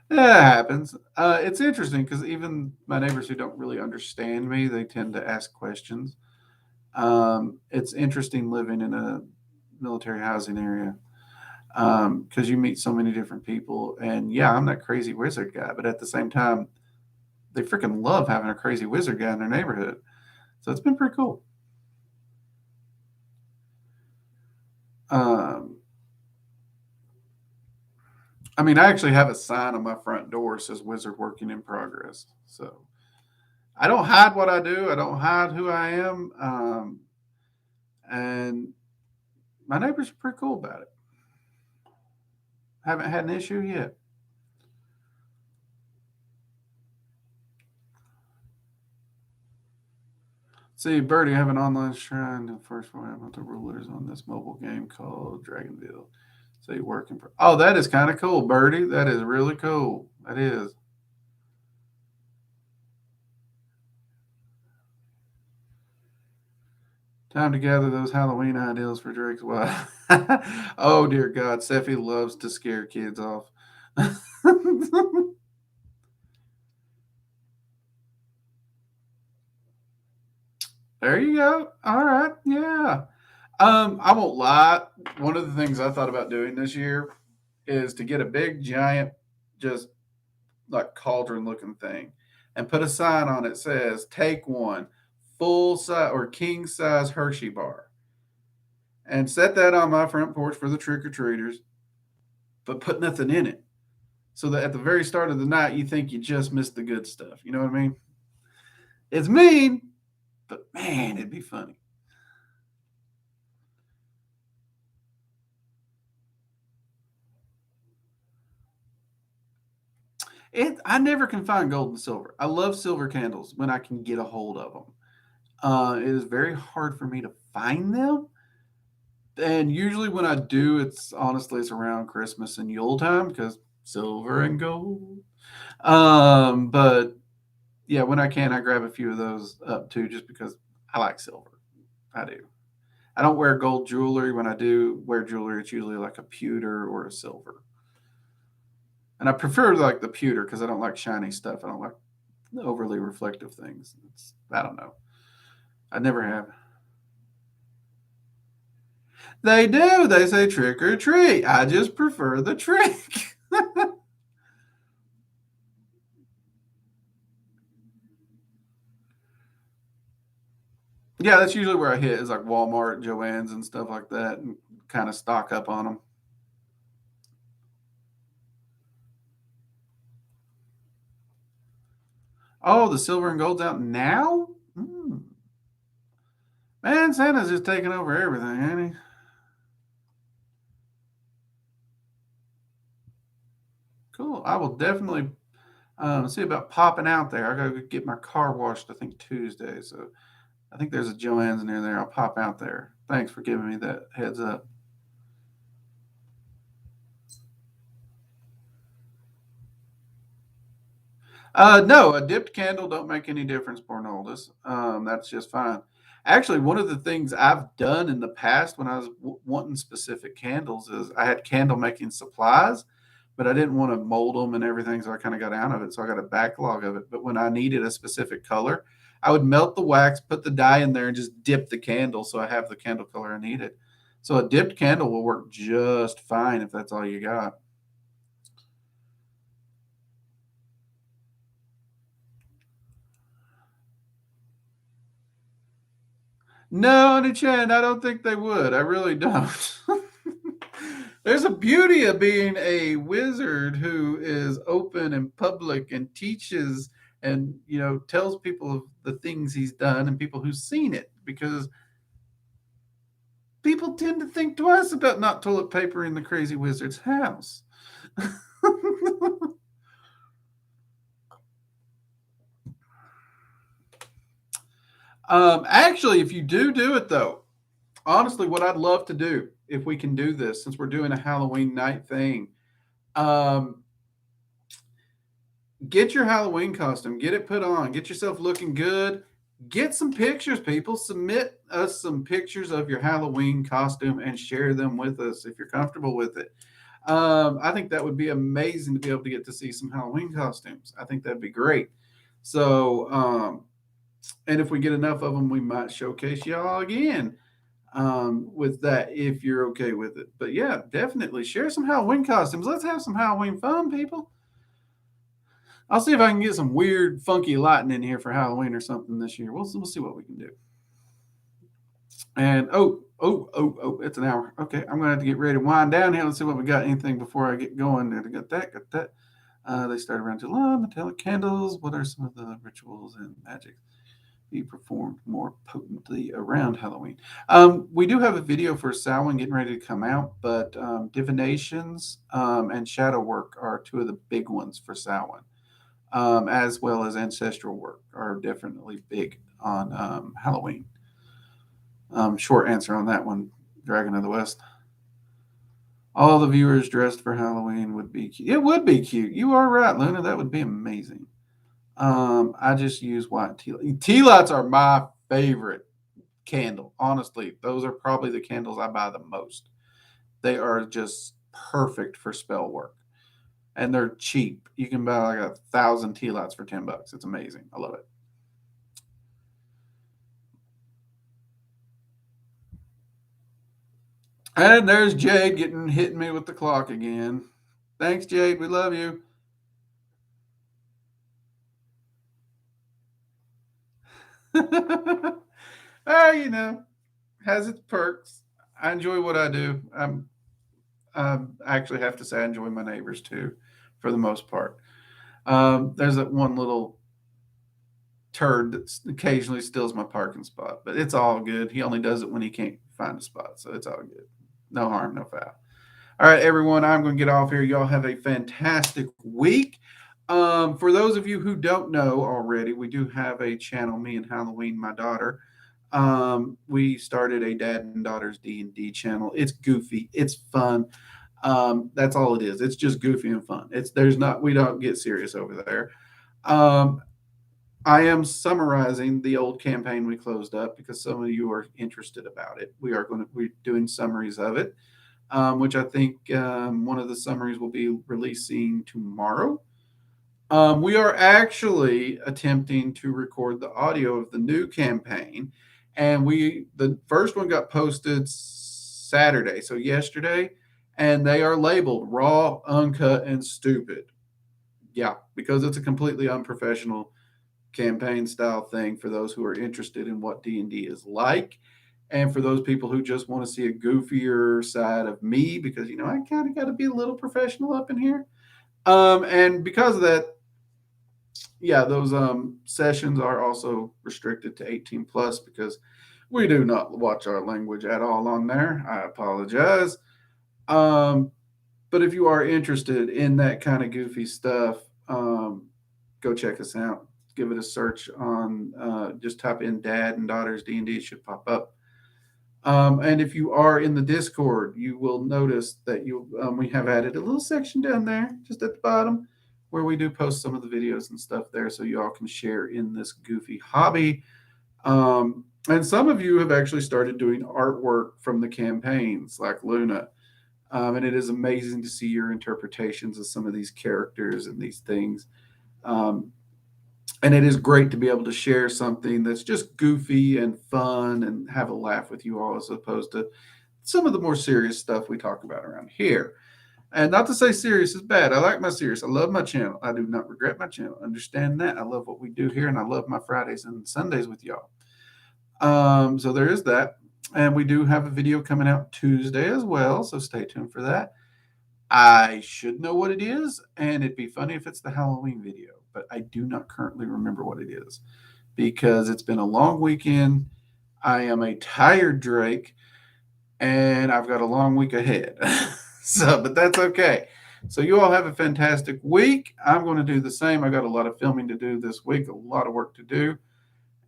Yeah, it happens. It's interesting because even my neighbors who don't really understand me, they tend to ask questions. It's interesting living in a military housing area because you meet so many different people. And yeah, I'm that crazy wizard guy, but at the same time, they freaking love having a crazy wizard guy in their neighborhood. So it's been pretty cool. Um, I mean, I actually have a sign on my front door that says "Wizard Working in Progress." So I don't hide what I do. I don't hide who I am, and my neighbors are pretty cool about it. Haven't had an issue yet. See, Birdie, I have an online shrine. The first one with the rulers on this mobile game called Dragonville. So you working for? Oh, that is kind of cool, Birdie. That is really cool. That is. Time to gather those Halloween ideals for Drake's wife. Oh dear God, Seffi loves to scare kids off. There you go. All right, yeah. I won't lie. One of the things I thought about doing this year is to get a big giant, just like cauldron looking thing, and put a sign on it that says "Take one, full size or king size Hershey bar," and set that on my front porch for the trick or treaters, but put nothing in it. So that at the very start of the night, you think you just missed the good stuff. You know what I mean? It's mean, but man, it'd be funny. I never can find gold and silver. I love silver candles when I can get a hold of them. It is very hard for me to find them, and usually when I do, it's around Christmas and Yule time because silver and gold. But yeah, when I can, I grab a few of those up too, just because I like silver. I do. I don't wear gold jewelry. When I do wear jewelry, it's usually like a pewter or a silver. And I prefer like the pewter because I don't like shiny stuff. I don't like overly reflective things. I don't know. I never have. They do. They say trick or treat. I just prefer the trick. Yeah, that's usually where I hit is like Walmart, Joann's, and stuff like that, and kind of stock up on them. Oh, the silver and gold's out now? Man, Santa's just taking over everything, ain't he? Cool. I will definitely see about popping out there. I gotta get my car washed, I think Tuesday. So I think there's a Joann's near there. I'll pop out there. Thanks for giving me that heads up. No, a dipped candle don't make any difference, Bornoldus. That's just fine. Actually, one of the things I've done in the past when I was wanting specific candles is I had candle making supplies, but I didn't want to mold them and everything, so I kind of got out of it. So I got a backlog of it. But when I needed a specific color, I would melt the wax, put the dye in there, and just dip the candle so I have the candle color I needed. So a dipped candle will work just fine if that's all you got. No, Chan, I don't think they would. I really don't. There's a beauty of being a wizard who is open and public and teaches and tells people of the things he's done and people who've seen it because people tend to think twice about not toilet paper in the crazy wizard's house. Actually, if you do it though, honestly, what I'd love to do if we can do this, since we're doing a Halloween night thing, um, Get your Halloween costume, get it put on, get yourself looking good. Get some pictures, people. Submit us some pictures of your Halloween costume and share them with us if you're comfortable with it. I think that would be amazing to be able to get to see some Halloween costumes. I think that'd be great. So, and if we get enough of them, we might showcase y'all again with that if you're okay with it. But yeah, definitely share some Halloween costumes. Let's have some Halloween fun, people. I'll see if I can get some weird, funky lighting in here for Halloween or something this year. We'll see what we can do. And it's an hour. Okay, I'm gonna have to get ready to wind down here. Let's see what we got. Anything before I get going? Got that. Got that. They start around July. Metallic candles. What are some of the rituals and magic be performed more potently around Halloween? We do have a video for Samhain getting ready to come out, but divinations and shadow work are two of the big ones for Samhain. As well as ancestral work are definitely big on Halloween. Short answer on that one, Dragon of the West. All the viewers dressed for Halloween would be cute. It would be cute. You are right, Luna. That would be amazing. I just use white tea. Tea lights are my favorite candle. Honestly, those are probably the candles I buy the most. They are just perfect for spell work, and they're cheap. You can buy like 1,000 tea lights for $10. It's amazing. I love it. And there's Jade hitting me with the clock again. Thanks, Jade. We love you. You know, has its perks. I enjoy what I do. I actually have to say I enjoy my neighbors too, for the most part. There's that one little turd that occasionally steals my parking spot, but it's all good. He only does it when he can't find a spot, so it's all good. No harm, no foul. All right, everyone, I'm going to get off here. Y'all have a fantastic week. For those of you who don't know already, we do have a channel, me and Halloween, my daughter. We started a dad and daughter's D&D channel. It's goofy. It's fun. That's all it is. It's just goofy and fun. We don't get serious over there. I am summarizing the old campaign we closed up because some of you are interested about it. We're doing summaries of it, which I think one of the summaries will be releasing tomorrow. We are actually attempting to record the audio of the new campaign, and the first one got posted Saturday, so yesterday, and they are labeled raw, uncut, and stupid. Yeah, because it's a completely unprofessional campaign style thing for those who are interested in what D&D is like, and for those people who just want to see a goofier side of me, because I kind of got to be a little professional up in here. And because of that, yeah, those sessions are also restricted to 18 plus because we do not watch our language at all on there. I apologize. But if you are interested in that kind of goofy stuff, go check us out. Give it a search on, just type in Dad and Daughters D&D. It should pop up. And if you are in the Discord, you will notice that we have added a little section down there, just at the bottom, where we do post some of the videos and stuff there, so you all can share in this goofy hobby. And some of you have actually started doing artwork from the campaigns, like Luna. And it is amazing to see your interpretations of some of these characters and these things. And it is great to be able to share something that's just goofy and fun and have a laugh with you all, as opposed to some of the more serious stuff we talk about around here. And not to say serious is bad. I like my serious. I love my channel. I do not regret my channel. Understand that. I love what we do here, and I love my Fridays and Sundays with y'all. So there is that. And we do have a video coming out Tuesday as well, so stay tuned for that. I should know what it is, and it'd be funny if it's the Halloween video, but I do not currently remember what it is because it's been a long weekend. I am a tired Drake, and I've got a long week ahead. But that's okay. So you all have a fantastic week. I'm going to do the same. I got a lot of filming to do this week, a lot of work to do.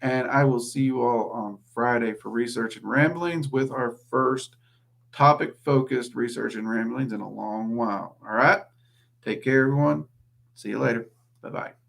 And I will see you all on Friday for Research and Ramblings with our first topic-focused Research and Ramblings in a long while. All right? Take care, everyone. See you later. Bye. Bye bye.